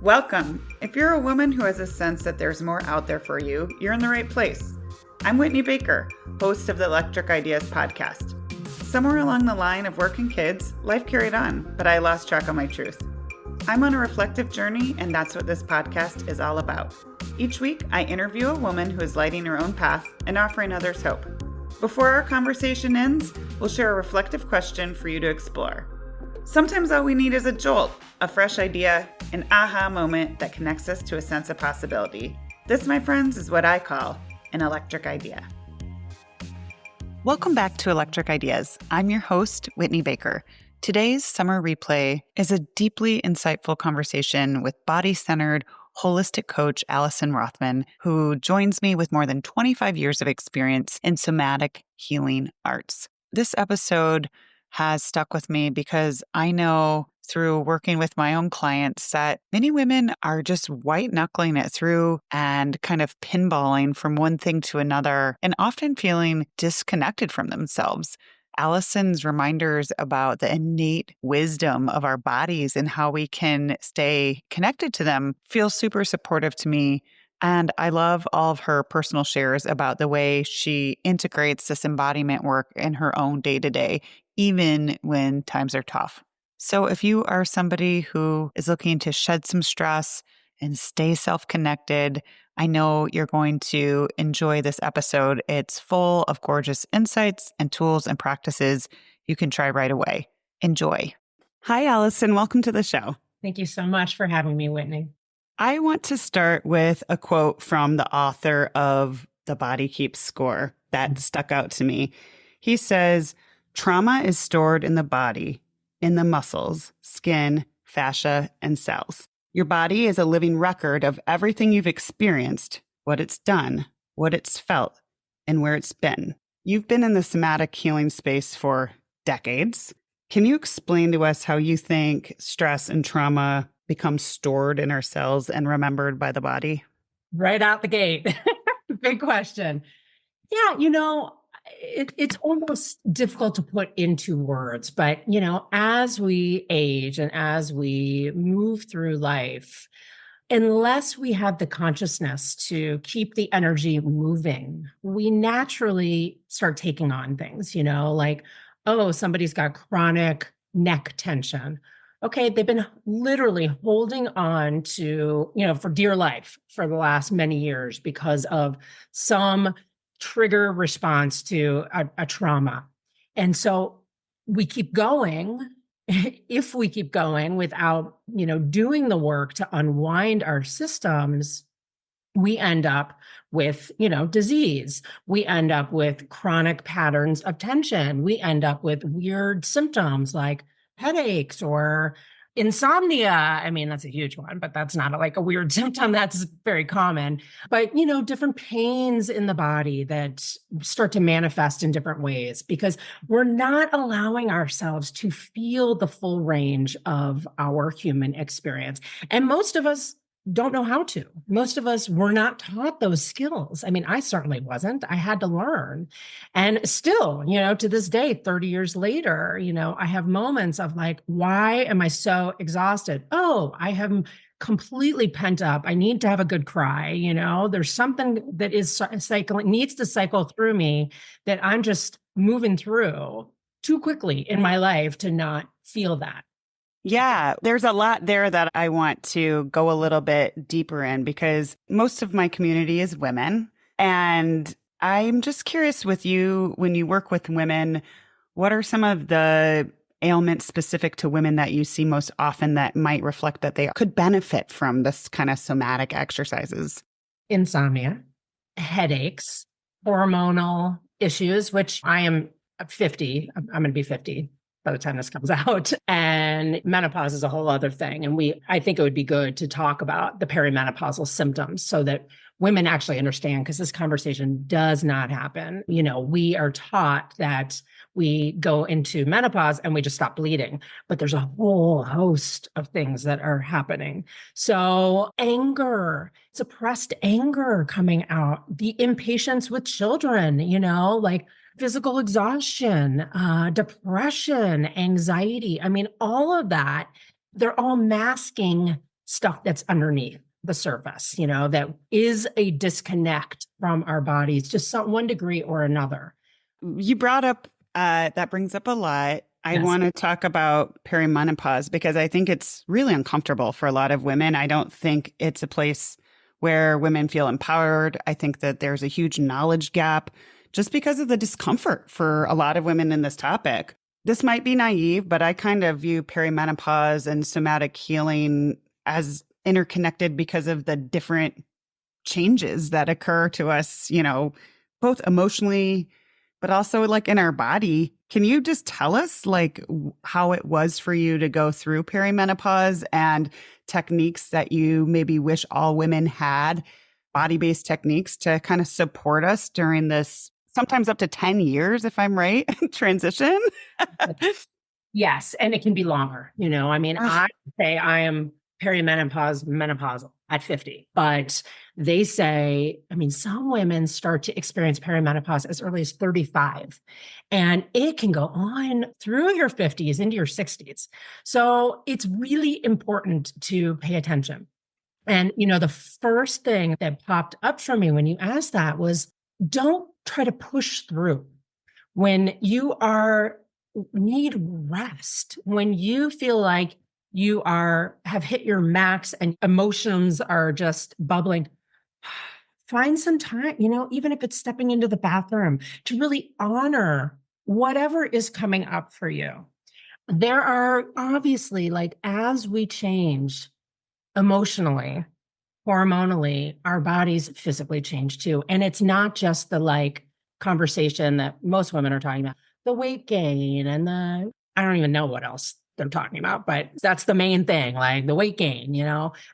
Welcome. If you're a woman who has a sense that there's more out there for you, you're in the right place. I'm Whitney Baker, host of the Electric Ideas podcast. Somewhere along the line of work and kids, life carried on, but I lost track of my truth. I'm on a reflective journey, and that's what this podcast is all about. Each week, I interview a woman who is lighting her own path and offering others hope. Before our conversation ends, we'll share a reflective question for you to explore. Sometimes all we need is a jolt, a fresh idea, an aha moment that connects us to a sense of possibility. This, my friends, is what I call an electric idea. Welcome back to Electric Ideas. I'm your host, Whitney Baker. Today's summer replay is a deeply insightful conversation with body-centered, holistic coach Alison Rothman, who joins me with more than 25 years of experience in somatic healing arts. This episode has stuck with me because I know through working with my own clients that many women are just white knuckling it through and kind of pinballing from one thing to another and often feeling disconnected from themselves. Alison's reminders about the innate wisdom of our bodies and how we can stay connected to them feel super supportive to me. And I love all of her personal shares about the way she integrates this embodiment work in her own day-to-day, even when times are tough. So if you are somebody who is looking to shed some stress and stay self-connected, I know you're going to enjoy this episode. It's full of gorgeous insights and tools and practices you can try right away. Enjoy. Hi, Alison. Welcome to the show. Thank you so much for having me, Whitney. I want to start with a quote from the author of The Body Keeps Score that stuck out to me. He says, "Trauma is stored in the body, in the muscles, skin, fascia, and cells. Your body is a living record of everything you've experienced, what it's done, what it's felt, and where it's been." You've been in the somatic healing space for decades. Can you explain to us how you think stress and trauma become stored in our cells and remembered by the body? Right out the gate. Big question. Yeah, it's almost difficult to put into words, but, as we age and as we move through life, unless we have the consciousness to keep the energy moving, we naturally start taking on things, like, oh, somebody's got chronic neck tension. Okay, they've been literally holding on to, for dear life for the last many years because of some trigger response to a trauma. And so we keep going. If we keep going without, doing the work to unwind our systems, we end up with, disease. We end up with chronic patterns of tension. We end up with weird symptoms like headaches or insomnia. I mean, that's a huge one, but that's not like a weird symptom. That's very common. But, different pains in the body that start to manifest in different ways because we're not allowing ourselves to feel the full range of our human experience. And most of us don't know how to. Most of us were not taught those skills. I mean, I certainly wasn't. I had to learn. And still, to this day, 30 years later, I have moments of like, why am I so exhausted? Oh, I am completely pent up. I need to have a good cry. There's something that is cycling, needs to cycle through me that I'm just moving through too quickly in my life to not feel that. Yeah, there's a lot there that I want to go a little bit deeper in because most of my community is women. And I'm just curious with you, when you work with women, what are some of the ailments specific to women that you see most often that might reflect that they could benefit from this kind of somatic exercises? Insomnia, headaches, hormonal issues, which I am 50. I'm going to be 50 by the time this comes out. And menopause is a whole other thing. And I think it would be good to talk about the perimenopausal symptoms so that women actually understand, because this conversation does not happen. We are taught that we go into menopause and we just stop bleeding, but there's a whole host of things that are happening. So anger, suppressed anger coming out, the impatience with children, like physical exhaustion, depression, anxiety. I mean, all of that, they're all masking stuff that's underneath the surface, that is a disconnect from our bodies to one degree or another. You brought up, that brings up a lot. I Yes. want to talk about perimenopause because I think it's really uncomfortable for a lot of women. I don't think it's a place where women feel empowered. I think that there's a huge knowledge gap just because of the discomfort for a lot of women in this topic. This might be naive, but I kind of view perimenopause and somatic healing as interconnected because of the different changes that occur to us, both emotionally, but also like in our body. Can you just tell us like how it was for you to go through perimenopause and techniques that you maybe wish all women had, body-based techniques to kind of support us during this sometimes up to 10 years, if I'm right, transition? Yes. And it can be longer. I say I am menopausal at 50, but they say, some women start to experience perimenopause as early as 35, and it can go on through your 50s into your 60s. So it's really important to pay attention. And, the first thing that popped up for me when you asked that was, don't try to push through. When you need rest, when you feel like you have hit your max and emotions are just bubbling, find some time, even if it's stepping into the bathroom, to really honor whatever is coming up for you. There are obviously, like, as we change emotionally, hormonally, our bodies physically change too. And it's not just the conversation that most women are talking about, the weight gain and I don't even know what else they're talking about, but that's the main thing, like the weight gain,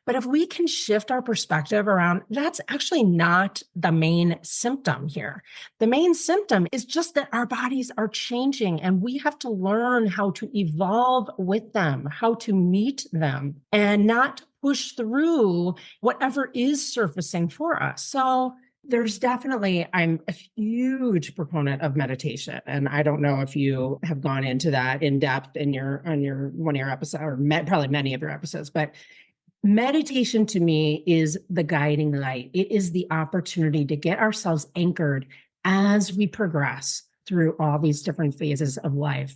But if we can shift our perspective around, that's actually not the main symptom here. The main symptom is just that our bodies are changing and we have to learn how to evolve with them, how to meet them, and not push through whatever is surfacing for us. So there's definitely, I'm a huge proponent of meditation. And I don't know if you have gone into that in depth on your one of your episodes, or probably many of your episodes, but meditation to me is the guiding light. It is the opportunity to get ourselves anchored as we progress through all these different phases of life.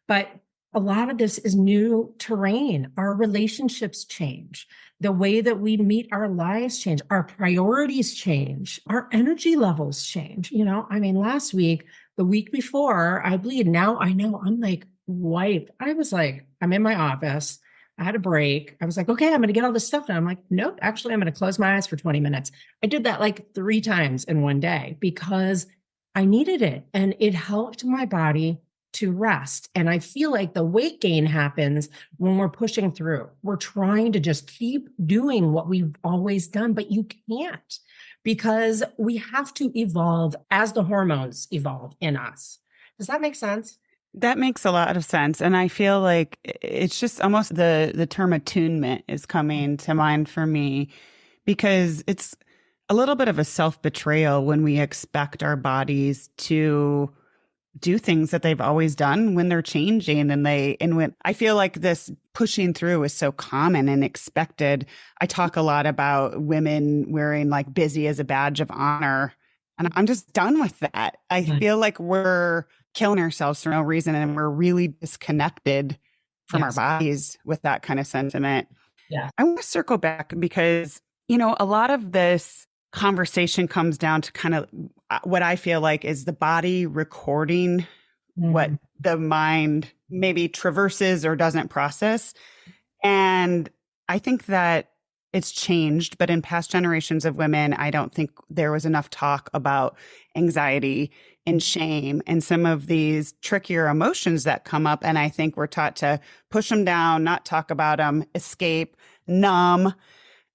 But a lot of this is new terrain. Our relationships change. The way that we meet our lives change. Our priorities change. Our energy levels change. Last week, the week before I bleed, now I know I'm like wiped. I was like, I'm in my office. I had a break. I was like, okay, I'm going to get all this stuff done. I'm like, nope, actually, I'm going to close my eyes for 20 minutes. I did that like 3 times in one day because I needed it. And it helped my body to rest. And I feel like the weight gain happens when we're pushing through. We're trying to just keep doing what we've always done, but you can't, because we have to evolve as the hormones evolve in us. Does that make sense? That makes a lot of sense. And I feel like it's just almost the term attunement is coming to mind for me, because it's a little bit of a self-betrayal when we expect our bodies to do things that they've always done when they're changing. And when I feel like this pushing through is so common and expected. I talk a lot about women wearing like busy as a badge of honor. And I'm just done with that. I feel like we're killing ourselves for no reason, and we're really disconnected from our bodies with that kind of sentiment. Yeah. I want to circle back because, a lot of this conversation comes down to kind of what I feel like is the body recording what the mind maybe traverses or doesn't process. And I think that it's changed, but in past generations of women, I don't think there was enough talk about anxiety and shame and some of these trickier emotions that come up. And I think we're taught to push them down, not talk about them, escape, numb.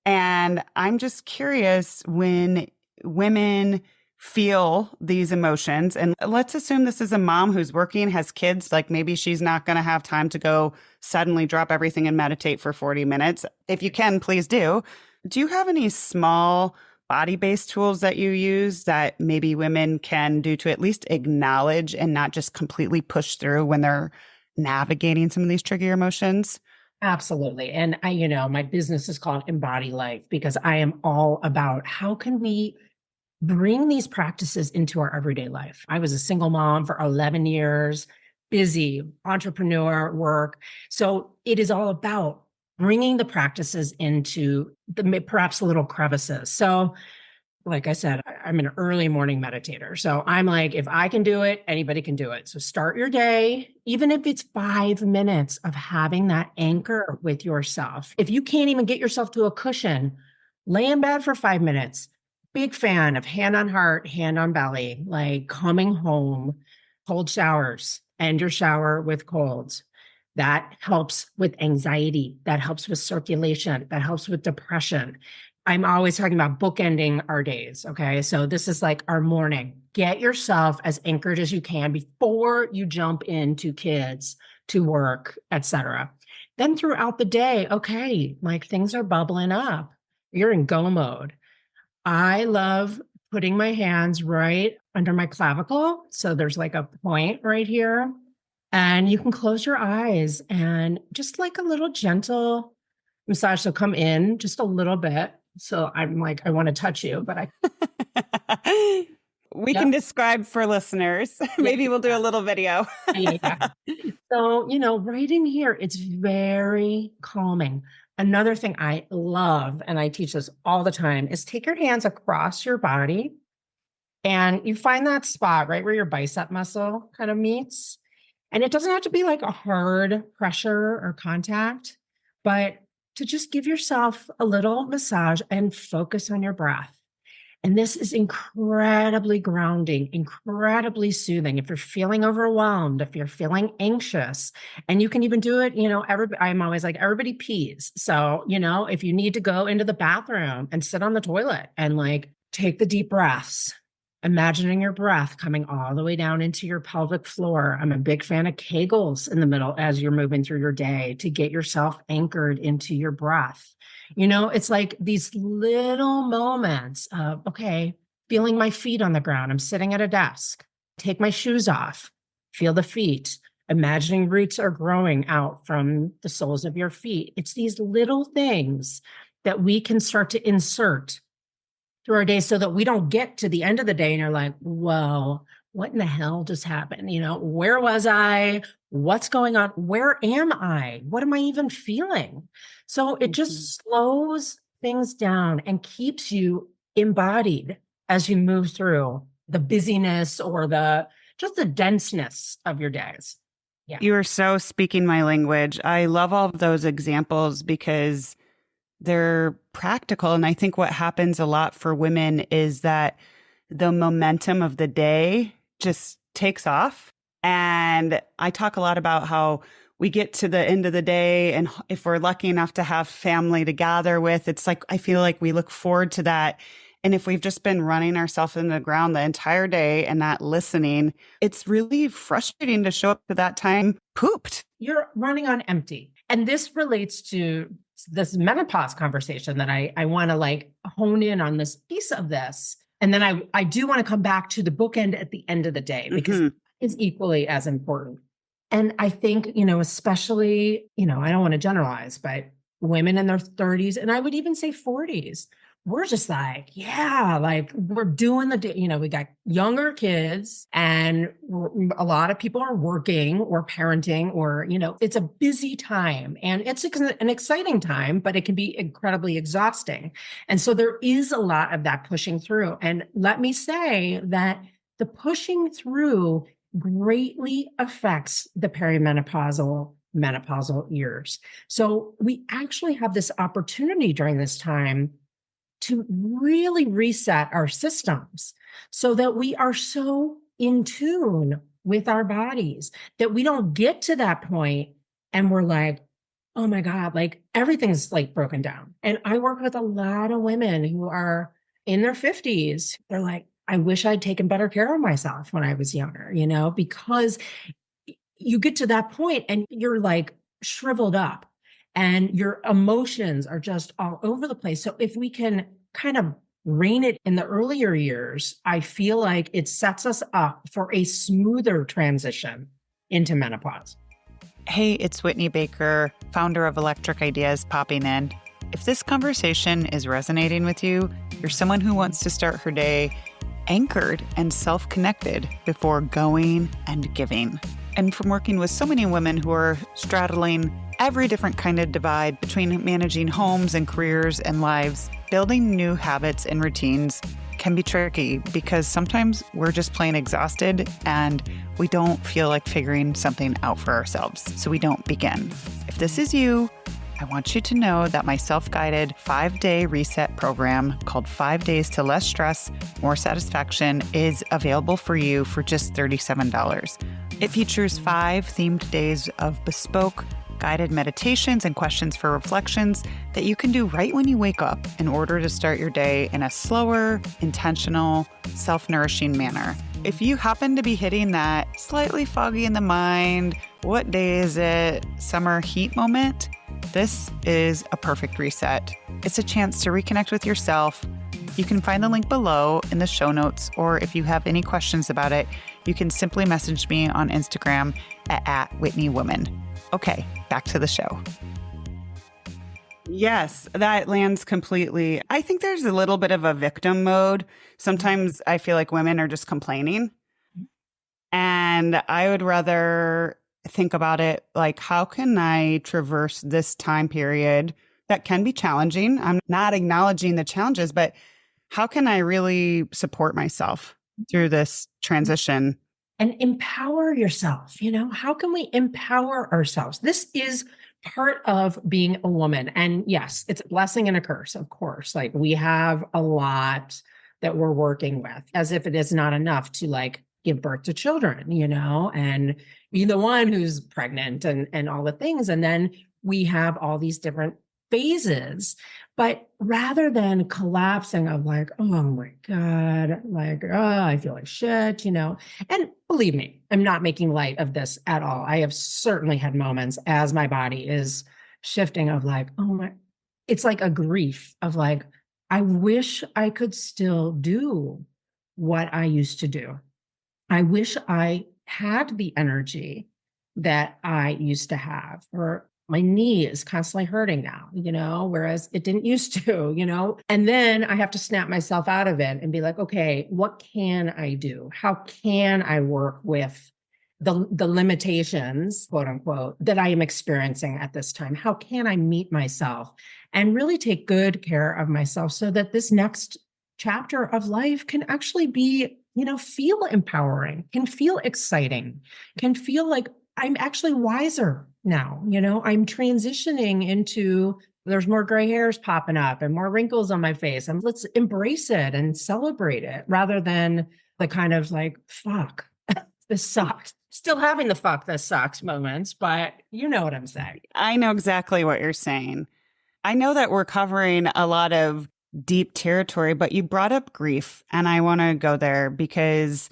And I'm just curious, when women feel these emotions, and let's assume this is a mom who's working, has kids, like maybe she's not going to have time to go suddenly drop everything and meditate for 40 minutes. If you can, please do. Do you have any small body-based tools that you use that maybe women can do to at least acknowledge and not just completely push through when they're navigating some of these trickier emotions? Absolutely. And my business is called Embody Life because I am all about how can we bring these practices into our everyday life. I was a single mom for 11 years, busy entrepreneur work. So it is all about bringing the practices into the perhaps little crevices. So like I said, I'm an early morning meditator. So I'm like, if I can do it, anybody can do it. So start your day, even if it's 5 minutes of having that anchor with yourself. If you can't even get yourself to a cushion, lay in bed for 5 minutes. Big fan of hand on heart, hand on belly, like coming home, cold showers, end your shower with colds. That helps with anxiety. That helps with circulation. That helps with depression. I'm always talking about bookending our days. Okay. So this is like our morning. Get yourself as anchored as you can before you jump into kids, to work, etc. Then throughout the day, okay, like things are bubbling up. You're in go mode. I love putting my hands right under my clavicle. So there's like a point right here. And you can close your eyes and just like a little gentle massage. So come in just a little bit. So I'm like, I want to touch you, but We yep, can describe for listeners. yeah, Maybe we'll do a little video. yeah, yeah. So, right in here, it's very calming. Another thing I love, and I teach this all the time, is take your hands across your body and you find that spot right where your bicep muscle kind of meets. And it doesn't have to be like a hard pressure or contact, but to just give yourself a little massage and focus on your breath. And this is incredibly grounding, incredibly soothing. If you're feeling overwhelmed, if you're feeling anxious, and you can even do it, I'm always like, everybody pees. So, if you need to go into the bathroom and sit on the toilet and like take the deep breaths, imagining your breath coming all the way down into your pelvic floor. I'm a big fan of Kegels in the middle as you're moving through your day to get yourself anchored into your breath. It's like these little moments of, okay, feeling my feet on the ground. I'm sitting at a desk. Take my shoes off, feel the feet, imagining roots are growing out from the soles of your feet. It's these little things that we can start to insert through our day so that we don't get to the end of the day and you're like, whoa, what in the hell just happened? Where was I? What's going on? Where am I? What am I even feeling? So it Mhm. just slows things down and keeps you embodied as you move through the busyness or just the denseness of your days. Yeah. You are so speaking my language. I love all of those examples because they're practical. And I think what happens a lot for women is that the momentum of the day just takes off. And I talk a lot about how we get to the end of the day, and if we're lucky enough to have family to gather with, it's like, I feel like we look forward to that. And if we've just been running ourselves into the ground the entire day and not listening, it's really frustrating to show up to that time pooped. You're running on empty. And this relates to this menopause conversation that I want to like hone in on this piece of this. And then I do want to come back to the bookend at the end of the day because it's equally as important. And I think, especially, I don't want to generalize, but women in their 30s, and I would even say 40s, we're just like, yeah, like we're doing we got younger kids and a lot of people are working or parenting or, it's a busy time and it's an exciting time, but it can be incredibly exhausting. And so there is a lot of that pushing through. And let me say that the pushing through greatly affects the menopausal years. So we actually have this opportunity during this time to really reset our systems so that we are so in tune with our bodies that we don't get to that point and we're like, oh my God, like everything's like broken down. And I work with a lot of women who are in their 50s. They're like, I wish I'd taken better care of myself when I was younger, because you get to that point and you're like shriveled up and your emotions are just all over the place. So if we can kind of rein it in the earlier years, I feel like it sets us up for a smoother transition into menopause. Hey, it's Whitney Baker, founder of Electric Ideas, popping in. If this conversation is resonating with you, you're someone who wants to start her day anchored and self-connected before going and giving. And from working with so many women who are straddling every different kind of divide between managing homes and careers and lives, building new habits and routines can be tricky because sometimes we're just plain exhausted and we don't feel like figuring something out for ourselves, so we don't begin. If this is you, I want you to know that my self-guided 5-day reset program called 5 Days to Less Stress, More Satisfaction is available for you for just $37. It features 5 themed days of bespoke guided meditations and questions for reflections that you can do right when you wake up in order to start your day in a slower, intentional, self-nourishing manner. If you happen to be hitting that slightly foggy in the mind, what day is it, summer heat moment, this is a perfect reset. It's a chance to reconnect with yourself. You can find the link below in the show notes, or if you have any questions about it, you can simply message me on Instagram at @WhitneyWoman. Okay, back to the show. Yes, that lands completely. I think there's a little bit of a victim mode. Sometimes I feel like women are just complaining. And I would rather think about it like, how can I traverse this time period that can be challenging? I'm not acknowledging the challenges, but how can I really support myself through this transition? And empower yourself. How can we empower ourselves? This is part of being a woman. And yes, it's a blessing and a curse, of course. Like, we have a lot that we're working with, as if it is not enough to give birth to children, and be the one who's pregnant and all the things. And then we have all these different phases. But rather than collapsing of oh my God, I feel like shit, and believe me, I'm not making light of this at all. I have certainly had moments as my body is shifting of oh my, it's like a grief of I wish I could still do what I used to do. I wish I had the energy that I used to have, or my knee is constantly hurting now, whereas it didn't used to, and then I have to snap myself out of it and be like, okay, what can I do? How can I work with the limitations, quote unquote, that I am experiencing at this time? How can I meet myself and really take good care of myself so that this next chapter of life can actually be, feel empowering, can feel exciting, can feel like I'm actually wiser now. I'm transitioning into, there's more gray hairs popping up and more wrinkles on my face. And let's embrace it and celebrate it rather than the kind of fuck, this sucks. Still having the fuck, this sucks moments, but you know what I'm saying. I know exactly what you're saying. I know that we're covering a lot of deep territory, but you brought up grief, and I want to go there because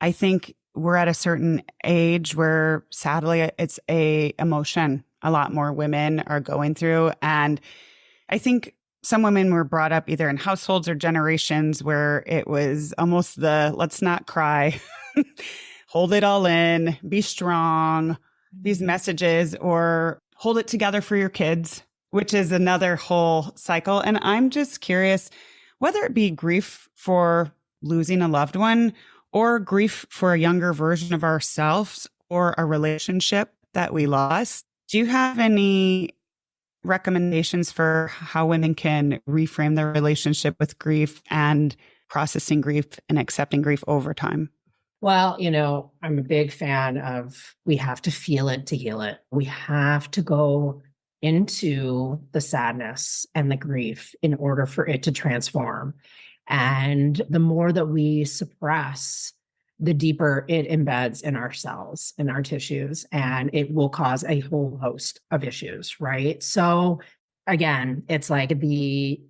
I think we're at a certain age where sadly it's a emotion a lot more women are going through. And I think some women were brought up either in households or generations where it was almost the let's not cry, hold it all in, be strong, these messages, or hold it together for your kids, which is another whole cycle. And I'm just curious, whether it be grief for losing a loved one or grief for a younger version of ourselves or a relationship that we lost, do you have any recommendations for how women can reframe their relationship with grief and processing grief and accepting grief over time? Well, I'm a big fan of, we have to feel it to heal it. We have to go into the sadness and the grief in order for it to transform. And the more that we suppress, the deeper it embeds in our cells, in our tissues, and it will cause a whole host of issues, right? So again, it's any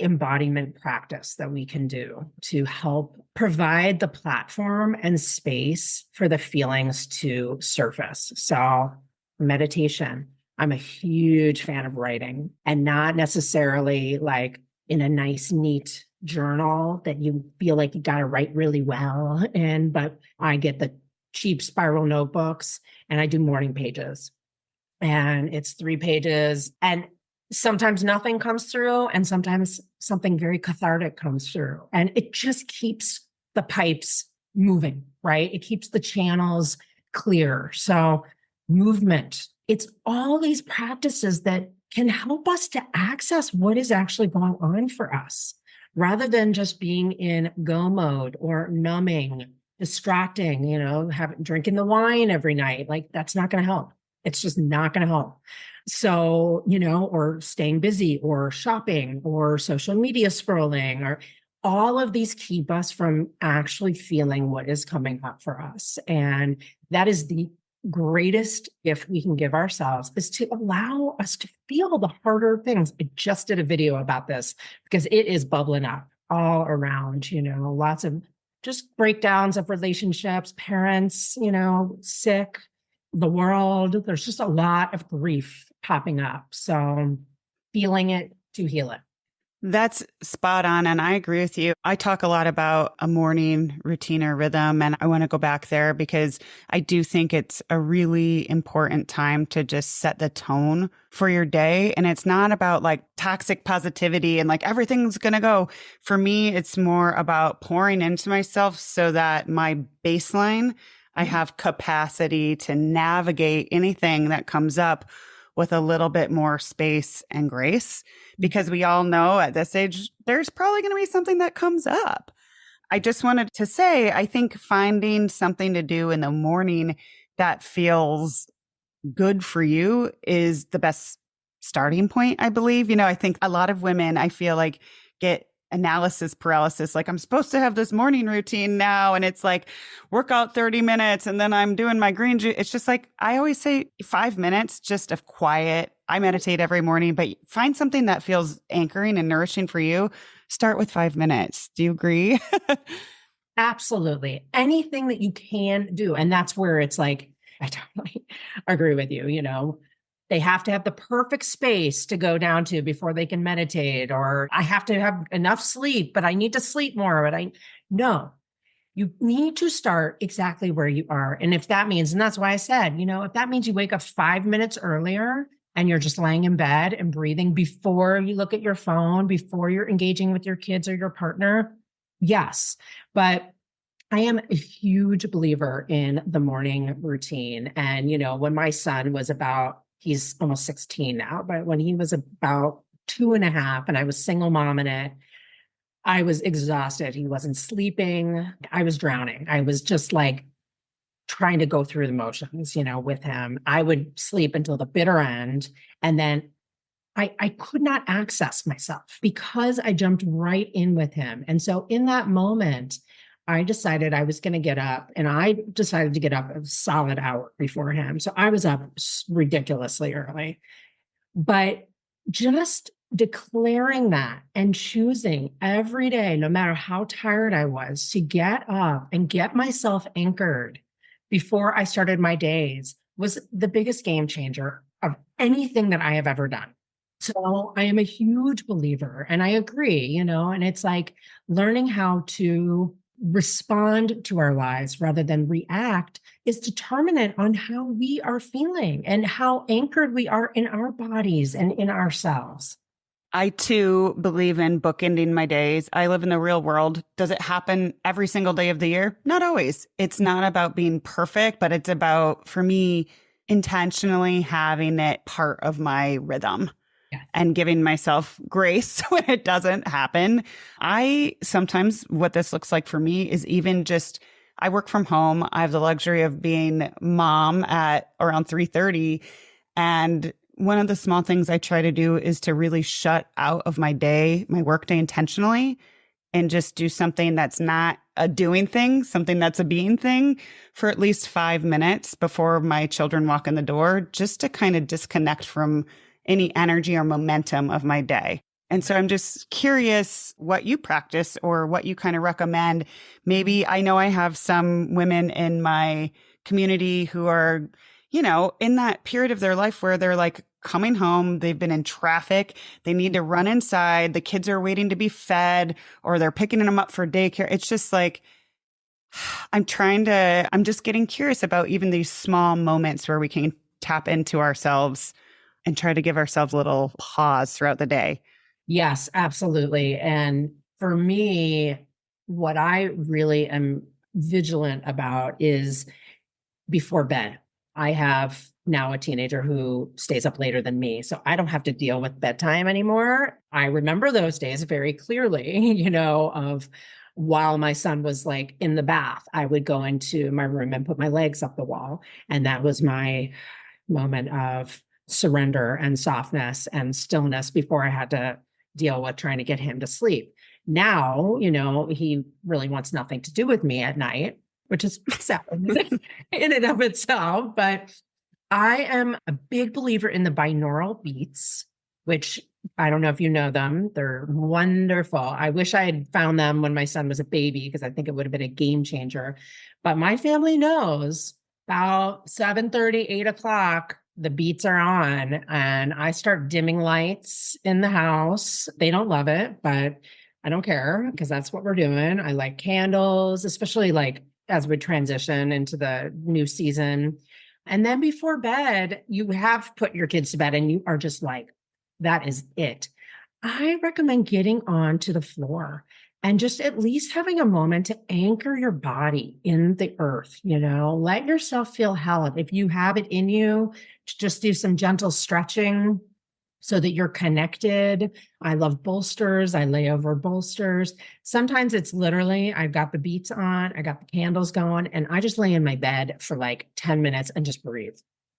embodiment practice that we can do to help provide the platform and space for the feelings to surface. So meditation, I'm a huge fan of writing, and not necessarily in a nice, neat journal that you feel like you got to write really well in, but I get the cheap spiral notebooks, and I do morning pages. And it's 3 pages. And sometimes nothing comes through, and sometimes something very cathartic comes through. And it just keeps the pipes moving, right? It keeps the channels clear. So, movement, it's all these practices that can help us to access what is actually going on for us rather than just being in go mode or numbing, distracting, drinking the wine every night. Like, that's not going to help. It's just not going to help. So, or staying busy or shopping or social media scrolling, or all of these keep us from actually feeling what is coming up for us. And that is the greatest gift we can give ourselves, is to allow us to feel the harder things. I just did a video about this because it is bubbling up all around, lots of just breakdowns of relationships, parents, sick, the world. There's just a lot of grief popping up. So feeling it to heal it. That's spot on. And I agree with you. I talk a lot about a morning routine or rhythm, and I want to go back there because I do think it's a really important time to just set the tone for your day. And it's not about like toxic positivity and like everything's going to go. For me, it's more about pouring into myself so that my baseline, I have capacity to navigate anything that comes up with a little bit more space and grace, because we all know at this age, there's probably going to be something that comes up. I just wanted to say, I think finding something to do in the morning that feels good for you is the best starting point, I believe. I think a lot of women, I feel like, get analysis paralysis. Like, I'm supposed to have this morning routine now. And it's like work out 30 minutes and then I'm doing my green juice. It's just like, I always say 5 minutes just of quiet. I meditate every morning, but find something that feels anchoring and nourishing for you. Start with 5 minutes. Do you agree? Absolutely. Anything that you can do. And that's where it's like, I totally agree with you. They have to have the perfect space to go down to before they can meditate, or I have to have enough sleep, but I need to sleep more. No, you need to start exactly where you are. And if that means, and that's why I said, if that means you wake up 5 minutes earlier and you're just laying in bed and breathing before you look at your phone, before you're engaging with your kids or your partner, yes. But I am a huge believer in the morning routine. And, when my son was he's almost 16 now, but when he was about 2.5 and I was single mom in it, I was exhausted. He wasn't sleeping. I was drowning. I was just like trying to go through the motions, with him. I would sleep until the bitter end. And then I could not access myself because I jumped right in with him. And so in that moment, I decided I was going to get up, and I decided to get up a solid hour before him. So I was up ridiculously early, but just declaring that and choosing every day, no matter how tired I was, to get up and get myself anchored before I started my days was the biggest game changer of anything that I have ever done. So I am a huge believer, and I agree, and it's like learning how to respond to our lives rather than react is determinant on how we are feeling and how anchored we are in our bodies and in ourselves. I too believe in bookending my days. I live in the real world. Does it happen every single day of the year? Not always. It's not about being perfect, but it's about, for me, intentionally having it part of my rhythm. Yes. And giving myself grace when it doesn't happen. I sometimes, what this looks like for me is even just, I work from home. I have the luxury of being mom at around 3:30. And one of the small things I try to do is to really shut out of my day, my work day intentionally, and just do something that's not a doing thing, something that's a being thing for at least 5 minutes before my children walk in the door, just to kind of disconnect from any energy or momentum of my day. And so I'm just curious what you practice or what you kind of recommend. Maybe I know I have some women in my community who are, in that period of their life where they're like coming home, they've been in traffic, they need to run inside, the kids are waiting to be fed, or they're picking them up for daycare. It's just like I'm just getting curious about even these small moments where we can tap into ourselves and try to give ourselves a little pause throughout the day. Yes, absolutely. And for me, what I really am vigilant about is before bed. I have now a teenager who stays up later than me, so I don't have to deal with bedtime anymore. I remember those days very clearly, of while my son was like in the bath, I would go into my room and put my legs up the wall. And that was my moment of surrender and softness and stillness before I had to deal with trying to get him to sleep. Now, he really wants nothing to do with me at night, which is sad in and of itself. But I am a big believer in the binaural beats, which I don't know if you know them. They're wonderful. I wish I had found them when my son was a baby because I think it would have been a game changer. But my family knows about 7:30, 8 o'clock, the beats are on, and I start dimming lights in the house. They don't love it, but I don't care because that's what we're doing. I like candles, especially like as we transition into the new season. And then before bed, you have put your kids to bed and you are just like, that is it. I recommend getting on to the floor and just at least having a moment to anchor your body in the earth, let yourself feel held. If you have it in you, to just do some gentle stretching so that you're connected. I love bolsters. I lay over bolsters. Sometimes it's literally, I've got the beats on, I got the candles going, and I just lay in my bed for like 10 minutes and just breathe.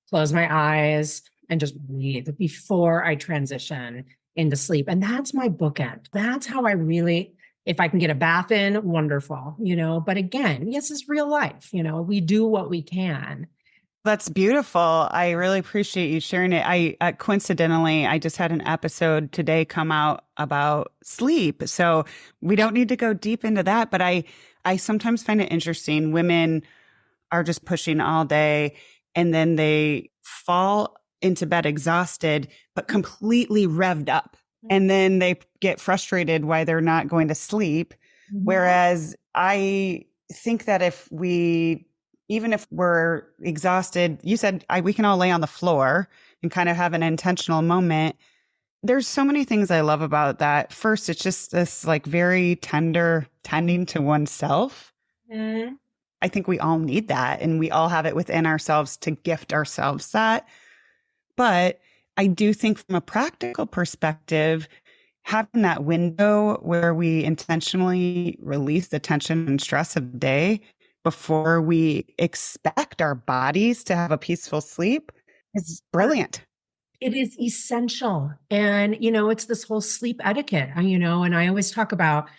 Close my eyes and just breathe before I transition into sleep. And that's my bookend. That's how I really, if I can get a bath in, wonderful, but again, yes, it's real life. We do what we can. That's beautiful. I really appreciate you sharing it. I coincidentally, I just had an episode today come out about sleep. So we don't need to go deep into that, but I sometimes find it interesting. Women are just pushing all day and then they fall into bed exhausted, but completely revved up. And then they get frustrated why they're not going to sleep. Whereas I think that even if we're exhausted, you said we can all lay on the floor and kind of have an intentional moment. There's so many things I love about that. First, it's just this like very tender tending to oneself. Mm-hmm. I think we all need that and we all have it within ourselves to gift ourselves that. But I do think from a practical perspective, having that window where we intentionally release the tension and stress of the day before we expect our bodies to have a peaceful sleep is brilliant. It is essential. And, it's this whole sleep etiquette, and I always think about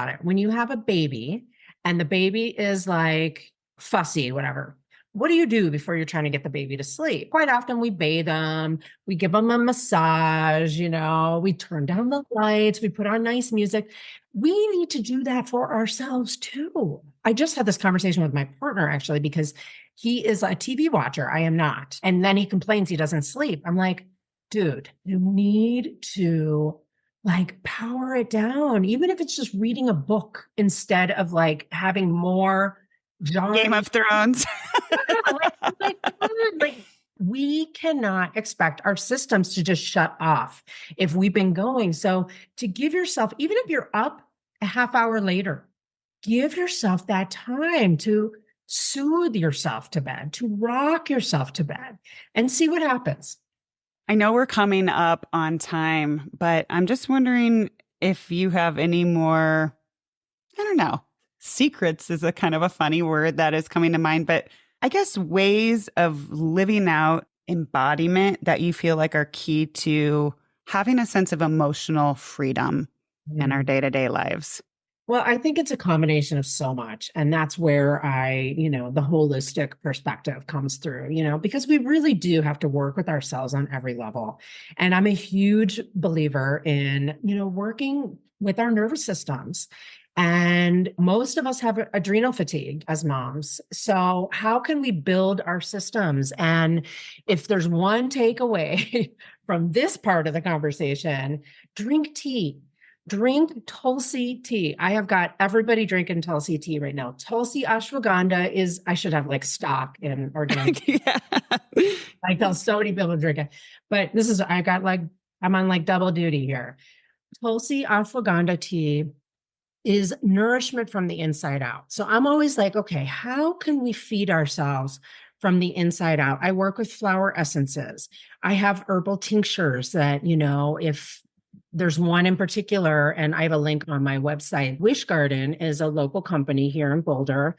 it. When you have a baby and the baby is like fussy, whatever, what do you do before you're trying to get the baby to sleep? Quite often we bathe them, we give them a massage, we turn down the lights, we put on nice music. We need to do that for ourselves too. I just had this conversation with my partner actually, because he is a TV watcher. I am not. And then he complains he doesn't sleep. I'm like, dude, you need to like power it down, even if it's just reading a book instead of like having more Game of Thrones. like, we cannot expect our systems to just shut off if we've been going. So to give yourself, even if you're up a half hour later, give yourself that time to soothe yourself to bed, to rock yourself to bed and see what happens. I know we're coming up on time, but I'm just wondering if you have any more, I don't know, secrets is a kind of a funny word that is coming to mind, but I guess ways of living out embodiment that you feel like are key to having a sense of emotional freedom in our day-to-day lives. Well, I think it's a combination of so much. And that's where the holistic perspective comes through, because we really do have to work with ourselves on every level. And I'm a huge believer in, working with our nervous systems. And most of us have adrenal fatigue as moms. So how can we build our systems? And if there's one takeaway from this part of the conversation, drink tea. Drink Tulsi tea. I have got everybody drinking Tulsi tea right now. Tulsi ashwagandha is, I should have like stock in organic. Yeah. I tell so many people to drink it. But this is, I'm on like double duty here. Tulsi ashwagandha tea is nourishment from the inside out. So I'm always like, okay, how can we feed ourselves from the inside out? I work with flower essences. I have herbal tinctures that, if there's one in particular, and I have a link on my website. Wish Garden is a local company here in Boulder,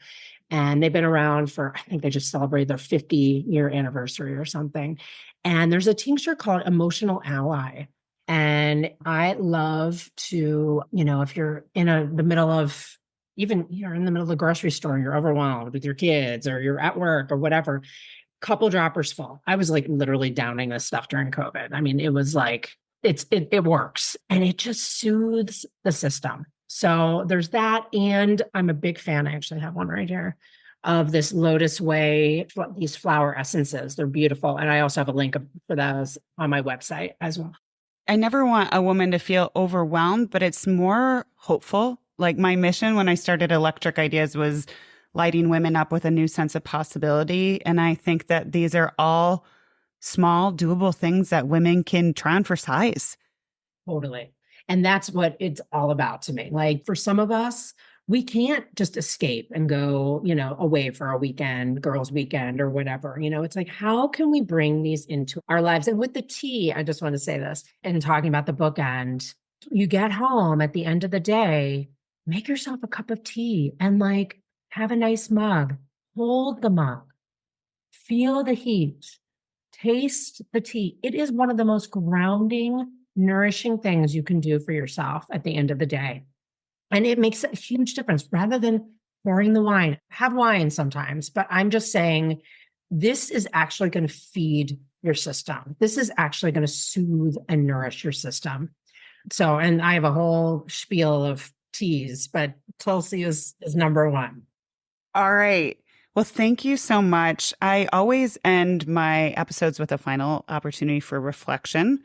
and they've been around for, I think they just celebrated their 50-year anniversary or something. And there's a tincture called Emotional Ally. And I love to, if you're in the middle of, even you're in the middle of the grocery store and you're overwhelmed with your kids or you're at work or whatever, couple droppers full. I was like literally downing this stuff during COVID. I mean, it was like, it works and it just soothes the system. So there's that. And I'm a big fan. I actually have one right here of this Lotus Way, these flower essences. They're beautiful. And I also have a link for those on my website as well. I never want a woman to feel overwhelmed, but it's more hopeful. Like my mission when I started Electric Ideas was lighting women up with a new sense of possibility. And I think that these are all small, doable things that women can try on for size. Totally. And that's what it's all about to me. Like for some of us, we can't just escape and go, away for a weekend, girls' weekend or whatever. It's like, how can we bring these into our lives? And with the tea, I just want to say this, and talking about the bookend, you get home at the end of the day, make yourself a cup of tea and like have a nice mug, hold the mug, feel the heat, taste the tea. It is one of the most grounding, nourishing things you can do for yourself at the end of the day. And it makes a huge difference rather than pouring the wine. Have wine sometimes, but I'm just saying this is actually going to feed your system. This is actually going to soothe and nourish your system. So, and I have a whole spiel of teas, but Tulsi is number one. All right. Well, thank you so much. I always end my episodes with a final opportunity for reflection.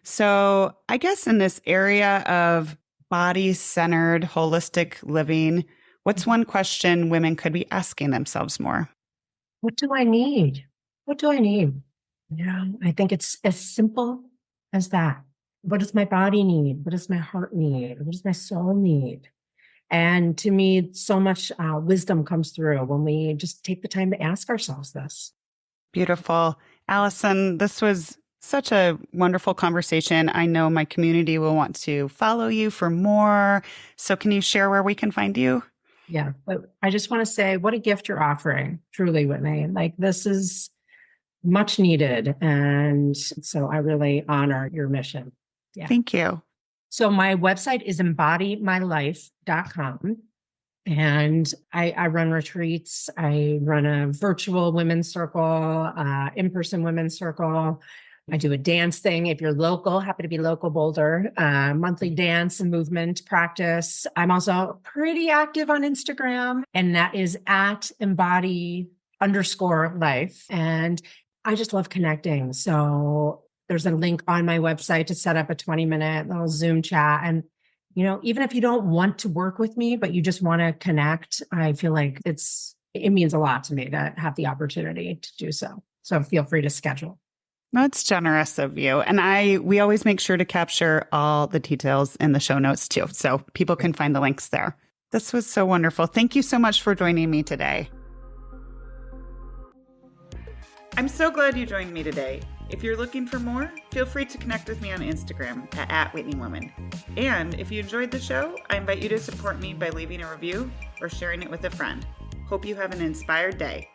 So I guess in this area of body-centered, holistic living, what's one question women could be asking themselves more? What do I need? What do I need? I think it's as simple as that. What does my body need? What does my heart need? What does my soul need? And to me, so much wisdom comes through when we just take the time to ask ourselves this. Beautiful. Alison, this was such a wonderful conversation. I know my community will want to follow you for more. So can you share where we can find you? Yeah, but I just want to say what a gift you're offering, truly, Whitney. Like this is much needed. And so I really honor your mission. Yeah. Thank you. So my website is embodymylife.com. And I run retreats. I run a virtual women's circle, in-person women's circle. I do a dance thing. If you're local, happy to be local Boulder, monthly dance and movement practice. I'm also pretty active on Instagram, and that is at embody_life. And I just love connecting. So there's a link on my website to set up a 20-minute little Zoom chat. And, even if you don't want to work with me, but you just want to connect, I feel like it means a lot to me to have the opportunity to do so. So feel free to schedule. That's generous of you. And we always make sure to capture all the details in the show notes too, so people can find the links there. This was so wonderful. Thank you so much for joining me today. I'm so glad you joined me today. If you're looking for more, feel free to connect with me on Instagram at @WhitneyWoman. And if you enjoyed the show, I invite you to support me by leaving a review or sharing it with a friend. Hope you have an inspired day.